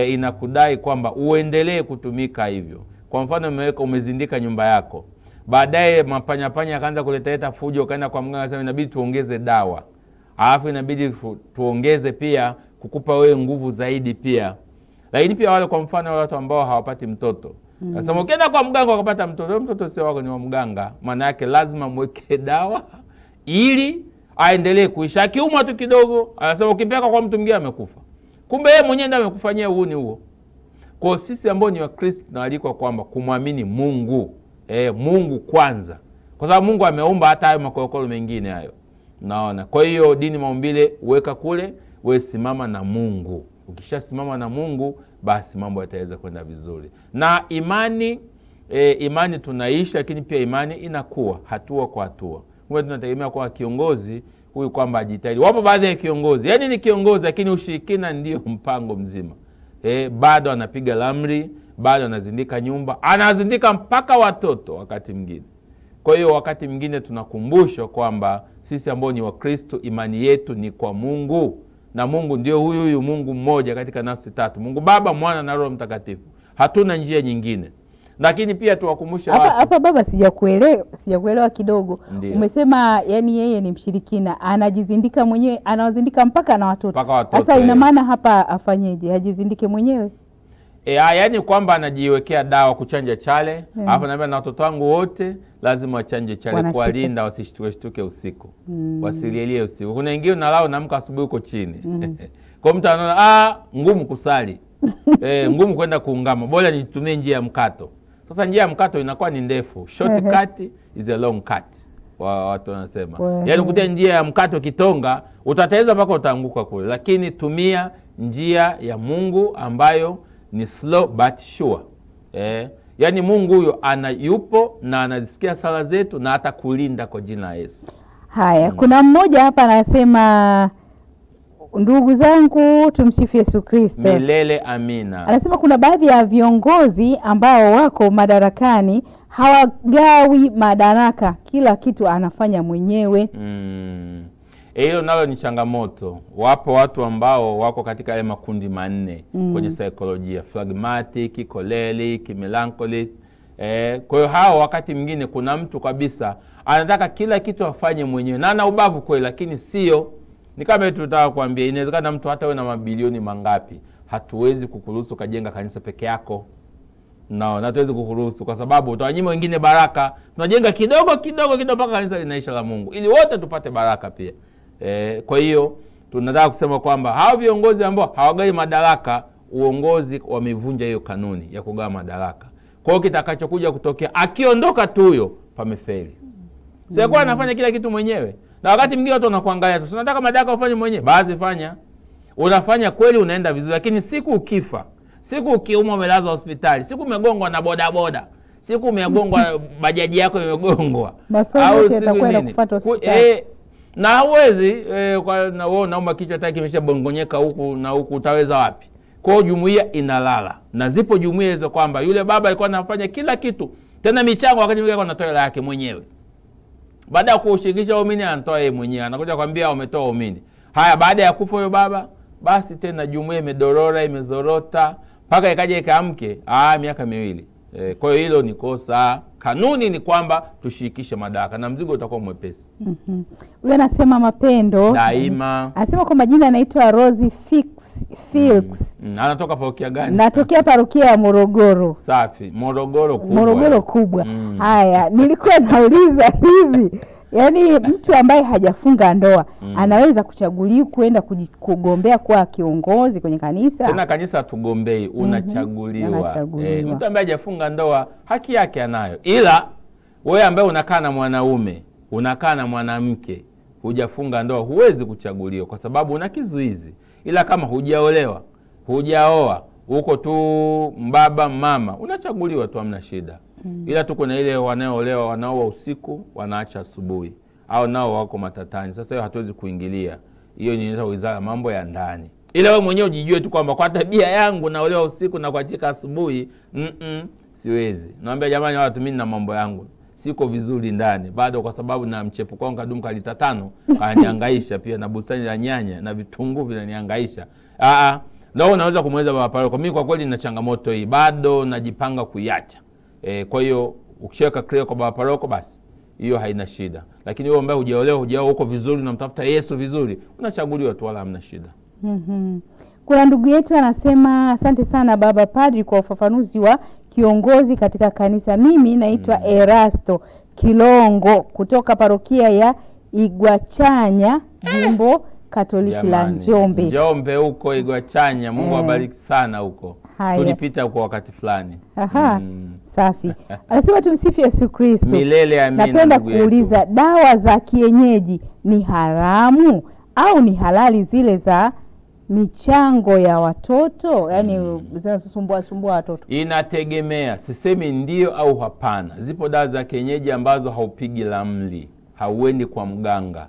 Inakudai kwamba uendelee kutumika hivyo. Kwa mfano umezindika nyumba yako. Baadaye mapanya akaanza kuleta fujo, kaenda kwa mganga sema inabidi tuongeze dawa. Alafu inabidi tuongeze pia kukupa wewe nguvu zaidi pia. Lakini pia wale kwa mfano wale watu ambao hawapati mtoto. Sasa ukienda kwa mganga ukapata mtoto, mtoto sio wako, ni wa mganga. Maana yake lazima mweke dawa ili aendelee kuishi. Akiumwa tu kidogo, anasema ukimpeleka kwa mtu mwingine amekufa. Kumbe yeye mwenyewe ndiye amekufanyia uhuni huo. Kwa sisi ambao ni Wakristo tunaalikwa kwamba kumwamini Mungu. Mungu kwanza. Kwa sababu Mungu ameumba hata hayo makorokoro mengine hayo. Unaona? Kwa hiyo dini maumbile uweka kule, wewe simama na Mungu. Ukishasimama na Mungu, basi mambo yataweza kwenda vizuri. Na imani tunaishi, lakini pia imani inakuwa hatua kwa hatua. Huwa tunategemea kwa kiongozi huyu kwamba ajitahidi. Wapo baadhi ya kiongozi, yani ni kiongozi lakini ushirikina ndio mpango mzima. Bado anapiga lamri, bado anazindika nyumba, anazindika mpaka watoto wakati mwingine. Kwa hiyo wakati mwingine tunakumbushwa kwamba sisi ambao ni Wakristo imani yetu ni kwa Mungu. Na Mungu ndio huyu Mungu mmoja katika nafsi tatu. Mungu Baba, Mwana na Roho Mtakatifu. Hatuna njia nyingine. Lakini pia tuwakumbusha watu. Hapa baba sijakuelewa kidogo. Ndiyo. Umesema yani yeye ni mshirikina, anajizindika mwenyewe, anawazindika mpaka na watoto. Sasa ina maana hapa afanyeje? Ajizindike mwenyewe? Yani kwamba anajiwekea dawa kuchanja chale, alafu anambia na watoto wangu wote lazima wachanje chale kuwalinda wasishtuke usiku. Wasilielie usiku. Kuna wengine unalao naamka asubuhi uko chini. Kwa mtu anaona ngumu kusali. Ngumu kwenda kuungama. Bora nitumie njia ya mkato. Sasa njia ya mkato inakuwa ni ndefu. Shortcut is a long cut. Watu wanasema. Yaani kutia njia ya mkato kitonga, utataweza mpaka utaanguka kule. Lakini tumia njia ya ambayo ni slow but sure. Yaani Mungu huyo yupo na anazisikia sala zetu na atakulinda kwa jina la Yesu. Haya, kuna mmoja hapa anasema, ndugu zangu tumsifu Yesu Kristo. Milele amina. Anasema kuna baadhi ya viongozi ambao wako madarakani hawagawi madaraka, kila kitu anafanya mwenyewe. Hilo nalo ni changamoto. Wapo watu ambao wako katika yale makundi manne kwenye saikolojia, phlegmatic, choleric, melancholic. Kwa hiyo hao wakati mwingine kuna mtu kabisa anataka kila kitu afanye mwenyewe. Na ana ubavu kweli, lakini sio. Ni kama tunataka kuambia inawezekana mtu hata wewe na mabilioni mangapi, hatuwezi kukuruhusu kajenga kanisa peke yako. Na hatuwezi kukuruhusu kwa sababu utawanyima wengine baraka. Tunajenga kidogo mpaka kanisa linaisha la Mungu, ili wote tupate baraka pia. Kwa hiyo tunataka kusema kwamba hao viongozi ambao hawagawi madaraka, uongozi wamevunja hiyo kanuni ya kugawa madaraka. Kwa hiyo kitakachokuja kutokea akiondoka tu huyo pamefeli. Sasa kwa anafanya kila kitu mwenyewe. Na wakati mwingine watu wanakuangalia tu, tunataka madaraka ufanye mwenyewe. Basi fanya. Unafanya kweli, unaenda vizuri, lakini siku ukifa, siku ukiumwa umelazwa hospitali, siku umegongwa na bodaboda, siku umegongwa bajaji yako imegongwa, au itakwenda kufuata hospitali. Na huwezi na wewe unauma kichwa hata kimeshabongonyeka huku na huku, utaweza wapi? Kwa hiyo jumuiya inalala. Na zipo jumuiya hizo kwamba yule baba alikuwa anafanya kila kitu, tena michango wakati mwingine anatoa hela yake mwenyewe. Baada ya kushirikisha waumini anatoa yeye mwenyewe, anakuja kwambia umetoa waumini. Haya, baada ya kufa huyo baba, basi tena jumuiya imedorora, imezorota mpaka ikaja ikaamke miaka 2. Kwa hiyo hilo ni kosa kanuni ni kwamba tushirikishe madaraka na mzigo utakuwa mwepesi. Huyu anasema mapendo daima. Anasema kwa majina anaitwa Rosie Felix. Anatoka parokia gani? Natokea parokia ya Morogoro. Safi. Morogoro kubwa. Morogoro kubwa. Haya, nilikuwa nauliza hivi, yaani mtu ambaye hajafunga ndoa anaweza kuchaguliwa kwenda kugombea kuwa kiongozi kwenye kanisa? Tena kanisa hatugombei, unachaguliwa. Mtu ambaye hajafunga ndoa haki yake anayo. Ila wewe ambaye unakaa na mwanaume, unakaa na mwanamke, hujafunga ndoa, huwezi kuchaguliwa kwa sababu una kizuizi. Ila kama hujaolewa, hujaoa, uko tu mbaba mama, unachaguliwa tu, hamna shida. Ila tuko na ile wanaoolewa wanaoa usiku wanaacha asubuhi, au nao wako matatani. Sasa hiyo hatuwezi kuingilia. Hiyo ni wizara mambo ya ndani. Ila wewe mwenyewe ujijue tu kwamba kwa tabia yangu naolewa usiku na kuachika asubuhi, siwezi. Naambia jamani watu, mimi na mambo yangu, siko vizuri ndani bado, kwa sababu na mchepuko wangu kadumu kalita 5 ananihangaisha pia, na bustani la nyanya na vitunguu vinanihangaisha. Ndio unaweza kumweza baba paroko, mimi kwa kweli nina changamoto hii, bado najipanga kuiacha. Kwa hiyo ukishaweka clear kwa baba paroko, basi hiyo haina shida. Lakini wewe ambaye hujaolewa, hujaoa, uko vizuri na mtafuta Yesu vizuri, unachaguliwa tu, wala hamna shida. Kuna ndugu yetu anasema asante sana baba padri kwa ufafanuzi wa kiongozi katika kanisa. Mimi naitwa Erasto Kilongo kutoka parokia ya Igwachanya, jimbo Katoliki la Njombe. Njombe huko Igwachanya, Mungu awabariki sana huko. Tulipita huko wakati fulani. Safi. Anasema tumsifu Yesu Kristo. Milele amina. Napenda kuuliza, dawa za kienyeji ni haramu au ni halali zile za michango ya watoto? Yaani zinasumbua watoto. Inategemea. Sisemi ndio au hapana. Zipo dawa za kienyeji ambazo haupigi ramli, hauendi kwa mganga.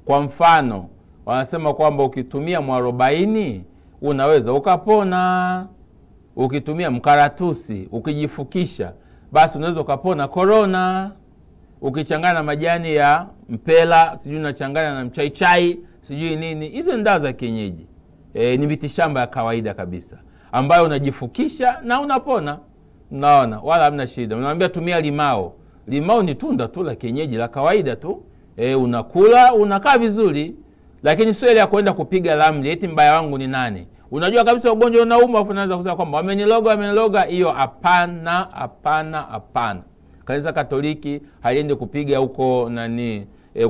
Kwa mfano, wanasema kwamba ukitumia mwarobaini unaweza ukapona. Ukitumia mkaratusi, ukijifukisha, basi unaweza ukapona corona. Ukichanganya na majani ya mpela, sijui unachanganya na mchaichai, sijui nini, hizo ni dawa za kienyeji. Ni mitishamba ya kawaida kabisa ambayo unajifukisha na unapona. Unaona, wala hamna shida. Unamwambia tumia limao. Limao ni tunda tu la kienyeji la kawaida tu. Unakula, unakaa vizuri. Lakini sio ile ya kwenda kupiga ramli eti mbaya wangu ni nani. Unajua kabisa ugonjwa unauma, afu unaanza kusema kwamba wameniloga. Hiyo hapana. Kanisa Katoliki haliendi kupiga huko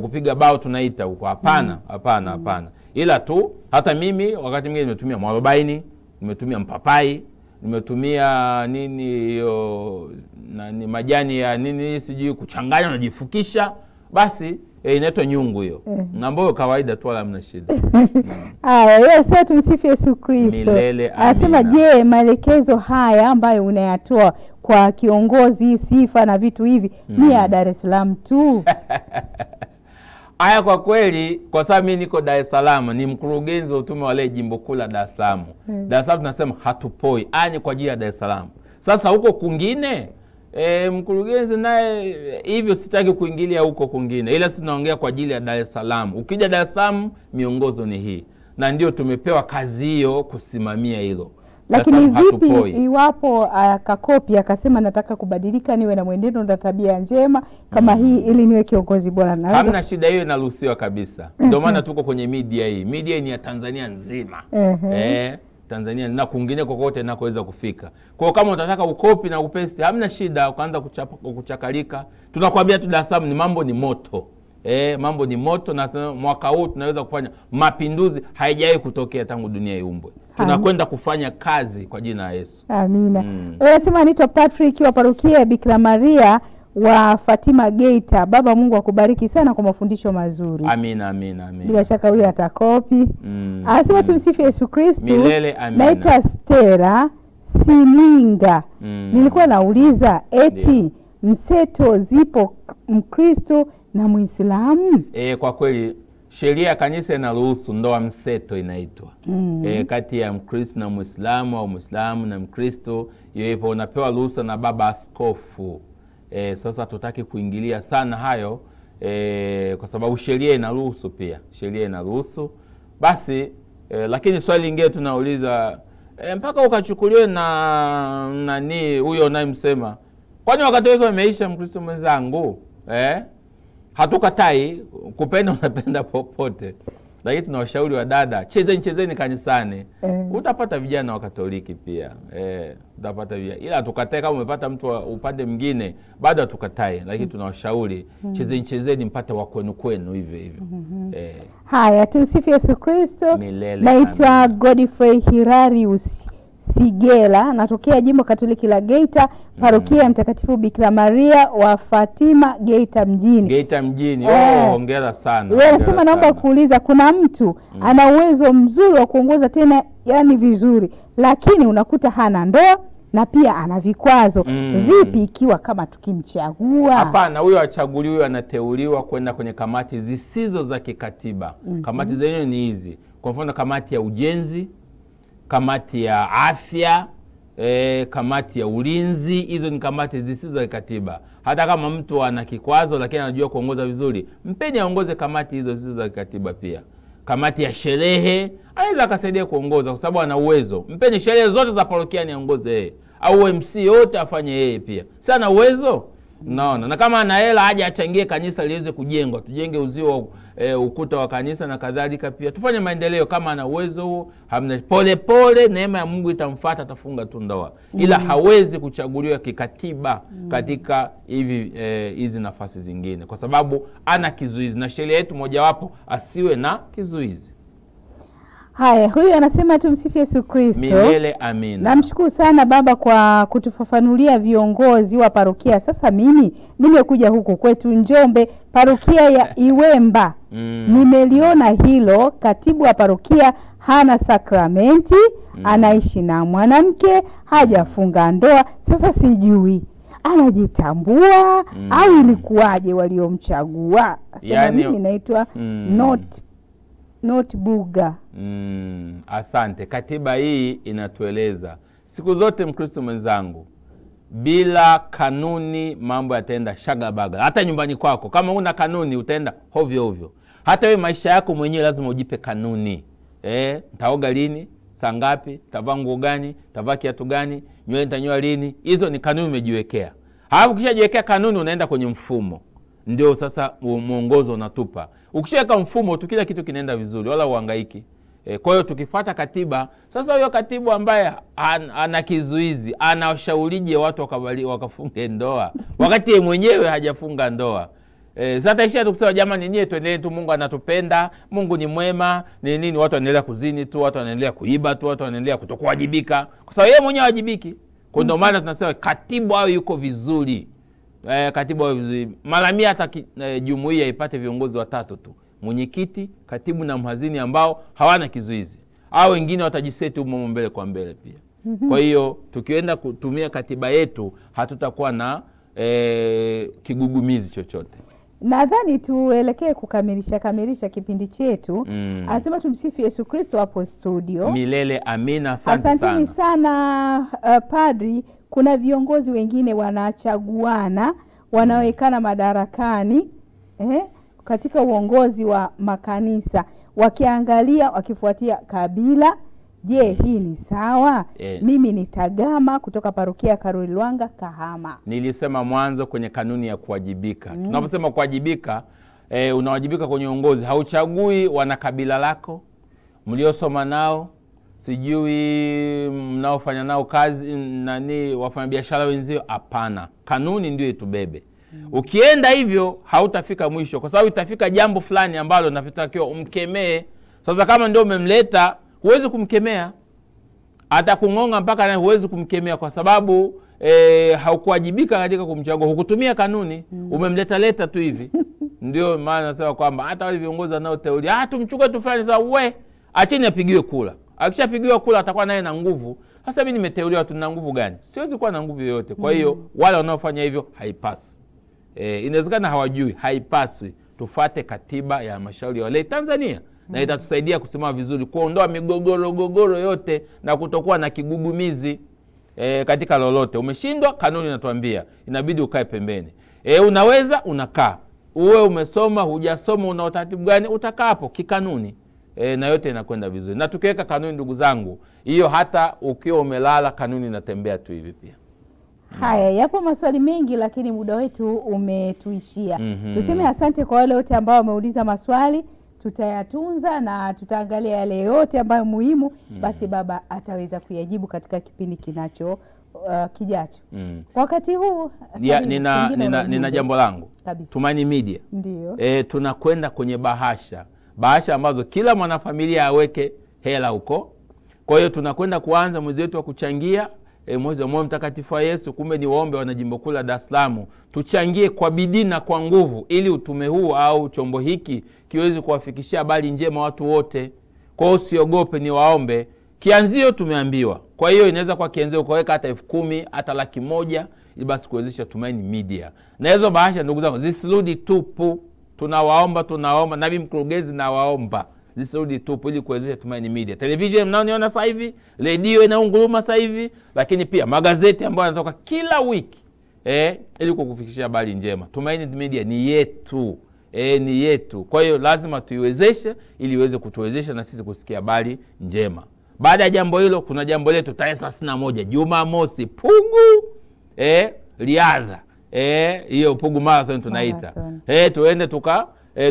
kupiga bao tunaita huko. Hapana. Ila tu hata mimi wakati mwingine nimetumia mwarobaini, nimetumia mpapai, nimetumia majani ya sijui kuchanganya na jifukisha, basi inaitwa nyungu hiyo. Ambayo kawaida tu, wala hamna shida. Sasa tumsifu Yesu Kristo. Anasema je, maelekezo haya ambayo unayatoa kwa kiongozi, sifa na vitu hivi ni ya Dar es Salaam tu? Haya kwa kweli, kwa sababu mimi niko Dar es Salaam, ni mkurugenzi wa utume wa leo jimbo kuu la Dar es Salaam. Dar es Salaam tunasema hatupoi, ni kwa ajili ya Dar es Salaam. Sasa huko kungine mkurugenzi naye hivyo sitaki kuingilia huko kungine, ila tunaongea kwa ajili ya Dar es Salaam. Ukija Dar es Salaam miongozo ni hii, na ndio tumepewa kazi hiyo kusimamia hilo. Lakini vipi iwapo akakopi akasema nataka kubadilika, niwe na mwenendo na tabia njema kama hii ili niwe kiongozi bora? Hamna shida, hiyo inaruhusiwa kabisa. Ndio maana tuko kwenye media hii. Media ni ya Tanzania nzima. Tanzania na kwingine kokote nakoweza kufika. Kwa kama unataka ukopi na upesti, hamna shida, ukaanza kuchakalika. Tunakwambia tu Dar es Salaam ni mambo ni moto. Mambo ni moto, na mwaka huu tunaweza kufanya mapinduzi haijawahi kutokea tangu dunia iumbwe. Tunakwenda kufanya kazi kwa jina la Yesu. Amina. Unasema anaitwa Patrick wa parokia ya Bikira Maria wa Fatima Geita. Baba Mungu akubariki sana kwa mafundisho mazuri. Amina. Bila shaka huyu atakopi. Anasema tumsifu Yesu Kristo. Milele amina. Naitwa Stella Sininga. Nilikuwa nauliza eti mseto zipo Mkristo na Muislamu? Kwa kweli sheria ya kanisa inaruhusu ndoa mseto inaitwa. Kati ya Mkristo na Muislamu au Muislamu na Mkristo, hivyo unapewa ruhusa na baba askofu. Sasa tutaki kuingilia sana hayo kwa sababu sheria inaruhusu pia. Sheria inaruhusu. Basi lakini swali lingine tunauliza mpaka ukachukuliwe na nani huyo unayemsema, Kwani wakati wetu umeisha, Mkristo mwenzangu? Hatukatai kupenda, unapenda popote. Lakini tunawashauri wa dada, chezeni kanisani. Utapata vijana wa Katoliki pia. Utapata vijana. Ila hatukatai kama umepata mtu upande mwingine, bado hatukatai. Lakini tunawashauri chezeni mpate wa kwenu hivyo. Haya, tumsifu Yesu Kristo. Naitwa Godfrey Hilarius Sigela, natokea Jimbo Katoliki la Geita, parokia Mtakatifu Bikira Maria wa Fatima, Geita mjini. Hongera sana. Wewe unasema, naomba kuuliza, kuna mtu ana uwezo mzuri wa kuongoza tena yani vizuri, lakini unakuta hana ndoa na pia ana vikwazo. Vipi ikiwa kama tukimchagua? Hapana, huyo achaguliwa, anateuliwa kwenda kwenye kamati zisizo za kikatiba. Kamati zenyewe ni hizi. Kwa mfano, kamati ya ujenzi, kamati ya afya, kamati ya ulinzi. Hizo ni kamati zisizo za kikatiba. Hata kama mtu ana kikwazo lakini anajua kuongoza vizuri, mpeni aongoze kamati hizo zisizo za kikatiba pia. Kamati ya sherehe, anaweza akasaidia kuongoza kwa sababu ana uwezo. Mpeni sherehe zote za parokia ni aongoze yeye. Au MC yote afanye yeye pia. Si ana uwezo? Naona. Na kama ana hela aje achangie kanisa liweze kujengwa. Tujenge uzio ukuta wa kanisa na kadhalika pia. Tufanye maendeleo kama ana uwezo huo. Pole neema ya Mungu itamfuata, atafunga tu ndoa. Ila hawezi kuchaguliwa kikatiba katika hizi nafasi zingine kwa sababu ana kizuizi, na sheria yetu mojawapo asiwe na kizuizi. Haya, huyu anasema tumsifu Yesu Kristo. Milele amina. Namshukuru sana baba kwa kutufafanulia viongozi wa parokia. Sasa mimi nimekuja huku kwetu Njombe, parokia ya Iwemba. Nimeliona hilo, katibu wa parokia hana sakramenti, anaishi na mwanamke, hajafunga ndoa. Sasa sijui anajitambua au ilikuwaje waliomchagua. Sasa mimi naitwa Not Buga. Asante. Katiba hii inatueleza siku zote, Mkristo mwenzangu, bila kanuni mambo yataenda shagabaga. Hata nyumbani kwako kama una kanuni utaenda hovyo. Hata wewe maisha yako mwenyewe lazima ujipe kanuni. Nitaoga lini, saa ngapi, tavaa nguo gani, tavaa kiatu gani, nywele nitanyoa lini. Hizo ni kanuni umejiwekea. Hapo ukishajiwekea kanuni unaenda kwenye mfumo. Ndio sasa mwongozo unatupa. Ukishaweka mfumo tu kila kitu kinaenda vizuri, wala uhangaiki. Kwa hiyo tukifuata katiba, sasa huyo katibu ambaye ana kizuizi, anashaurije watu wakafunge ndoa wakati yeye mwenyewe hajafunga ndoa? Sasa taishia tukisema jamani nie tuendelee tu, Mungu anatupenda, Mungu ni mwema, nini, watu wanaendelea kuzini tu, watu wanaendelea kuiba tu, watu wanaendelea kutokuwajibika kwa sababu yeye mwenyewe hawajibiki. Kwa ndio maana tunasema katibu hao yuko vizuri. Katibu hao vizuri. Mara 100 hata jumuiya ipate viongozi 3 tu. Mwenyekiti, katibu na mhazini ambao hawana kizuizi. Hao wengine watajiseti humo mbele kwa mbele pia. Kwa hiyo tukienda kutumia katiba yetu hatutakuwa na kigugumizi chochote. Nadhani tuelekee kukamilisha kipindi chetu. Anasema tumsifu Yesu Kristo hapo studio. Milele amina. Asanteni sana padri. Kuna viongozi wengine wanachaguana, wanawekana madarakani katika uongozi wa makanisa, wakifuatia kabila. Je, hii ni sawa? Mimi ni Tagama kutoka parokia Karoli Lwanga, Kahama. Nilisema mwanzo kwenye kanuni ya kuwajibika. Tunaposema kuwajibika, unawajibika kwenye uongozi. Hauchagui wana kabila lako, mliosoma nao, sijui mnaofanya nao kazi, wafanya biashara wenzio. Hapana. Kanuni ndio itubebe. Ukienda hivyo hautafika mwisho, kwa sababu itafika jambo fulani ambalo unatakiwa umkemee. Sasa kama ndio umemleta, huwezi kumkemea. Atakungonga mpaka na huwezi kumkemea kwa sababu haukuwajibika katika kumchagua, hukutumia kanuni. Umemleta tu hivi. Ndio maana nasema kwamba hata wale viongozi wanaoteulia, tumchukue tufanye sawa, acheni apigiwe kula. Akishapigiwa kula atakuwa naye na nguvu. Sasa mimi nimeteuliwa, tuna nguvu gani? Siwezi kuwa na nguvu yoyote. Kwa hiyo wale wanaofanya hivyo haipasi. Inawezekana hawajui, haipaswi. Tufate katiba ya halmashauri ya walei Tanzania na itatusaidia kusimama vizuri, kuondoa migogoro yote na kutokuwa na kigugumizi katika lolote. Umeshindwa, kanuni inatuambia inabidi ukae pembeni. Unaweza, unakaa. Uwe umesoma, hujasoma, una utaratibu gani, utakaa hapo kikanuni. Na yote inakwenda vizuri. Na tukiweka kanuni, ndugu zangu, hiyo hata ukiwa umelala kanuni inatembea tu hivi pia. Haya, yapo maswali mengi lakini muda wetu umetuishia. Tuseme asante kwa wale wote ambao wameuliza maswali, tutayatunza na tutaangalia yale yote ambayo muhimu, basi baba ataweza kuyajibu katika kipindi kinacho kijacho. Kwa wakati huu nina jambo langu kabisa. Tumaini Media ndio tunakwenda kwenye bahasha ambazo kila mwanafamilia aweke hela huko. Kwa hiyo tunakwenda kuanza mwezi wetu wa kuchangia mwezi wa moyo mtakatifu wa Yesu. Kumbe ni waombe wana jimbo kuu la Dar es Salaam tuchangie kwa bidii na kwa nguvu, ili utume huu au chombo hiki kiweze kuwafikishia habari njema watu wote. Kwa hiyo usiogope, ni waombe. Kianzio tumeambiwa, kwa hiyo inaweza kwa kianzio ukaweka hata 10,000 hata 100,000 ili basi kuwezesha Tumaini Media. Na hizo bahasha ndugu zangu zisirudi tupu. Tunawaomba na mimi mkurugenzi nawaomba zisirudi tupu ili kuwezesha Tumaini Media. Television mnaoniona sasa hivi, radio inaunguruma sasa hivi, lakini pia magazeti ambayo yanatoka kila wiki ili kukufikishia habari njema. Tumaini Media ni yetu. Ni yetu. Kwa hiyo lazima tuiwezeshe ili iweze kutuwezesha na sisi kusikia habari njema. Baada ya jambo hilo kuna jambo letu tarehe 31 Jumamosi, Pugu riadha. Hiyo Pugu Marathon tunaita. Tuende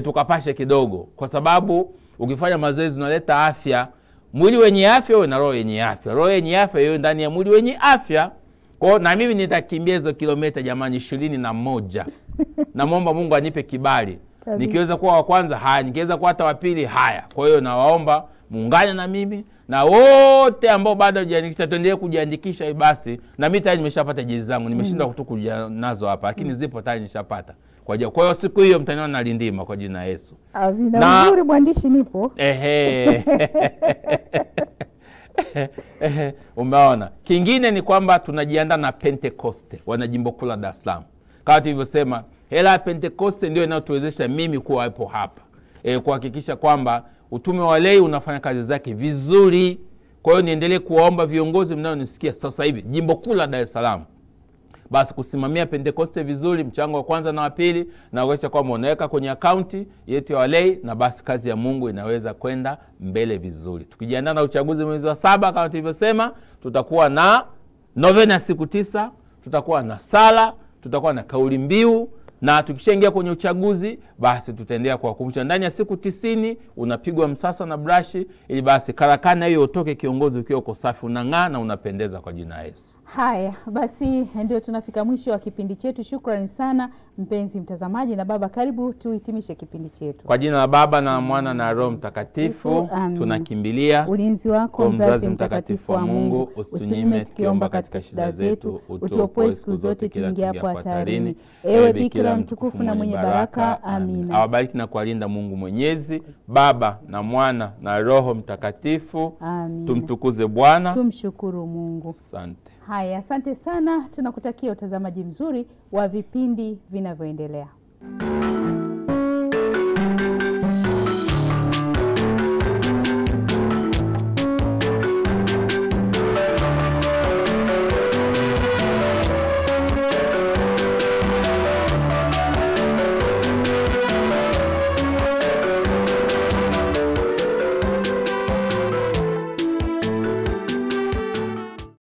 tukapashe kidogo, kwa sababu ukifanya mazoezi unaleta afya. Mwili wenye afya uwe na roho yenye afya. Roho yenye afya iwe ndani ya mwili wenye afya. Kwa na mimi nitakimbia hizo kilomita jamani 21. Naomba Mungu anipe kibali. Nikiweza kuwa wa kwanza haya, nikiweza kuwa hata wa pili haya. Kwa hiyo nawaomba muungane na mimi na wote ambao bado hujajiandikisha tuendelee kujiandikisha. Basi na mimi tayari nimeshapata jezi zangu, nimeshinda kuja nazo hapa, lakini zipo tayari nishapata. Kwa hiyo siku hiyo mtaniona nalindima kwa jina Yesu. Na nzuri mwandishi nipo. Umeona. Kingine ni kwamba tunajiandaa na Pentecoste wana jimbo kuu la Dar es Salaam. Kama tulivyosema, hela ya Pentecoste ndio inayotuwezesha mimi kuwa hapo hapa. Kuhakikisha kwamba utume wa lei unafanya kazi zake vizuri. Kwa hiyo niendelee kuwaomba viongozi mnaonisikia sasa hivi jimbo kuu la Dar es Salaam, basi kusimamia Pentecoste vizuri, mchango wa kwanza na wa pili, na kuhakikisha kwamba unaweka kwenye akaunti yetu ya walei, na basi kazi ya Mungu inaweza kwenda mbele vizuri. Tukijiandaa na uchaguzi mwezi wa 7 kama tulivyosema, tutakuwa na novena siku 9, tutakuwa na sala, tutakuwa na kauli mbiu, na tukishaingia kwenye uchaguzi basi tutaendelea kuwakumbusha ndani ya siku 90 unapigwa msasa na brashi, ili basi karakana hiyo utoke kiongozi ukiwa uko safi, unang'aa na unapendeza kwa jina Yesu. Haya, basi ndio tunafika mwisho wa kipindi chetu. Shukrani sana mpenzi mtazamaji, na baba karibu tuhitimishe kipindi chetu. Kwa jina la Baba na Mwana na Roho Mtakatifu, tunakimbilia ulinzi wako mzazi mtakatifu wa Mungu. Usinyime tukiomba katika shida zetu, utuopoe siku zote tuingiapo hatarini. Ewe Bikira mtukufu na mwenye baraka. Amina. Awabariki na kuwalinda Mungu Mwenyezi, Baba na Mwana na Roho Mtakatifu. Amina. Tumtukuze Bwana, tumshukuru Mungu. Asante. Haya, asante sana. Tunakutakia utazamaji mzuri wa vipindi vinavyoendelea.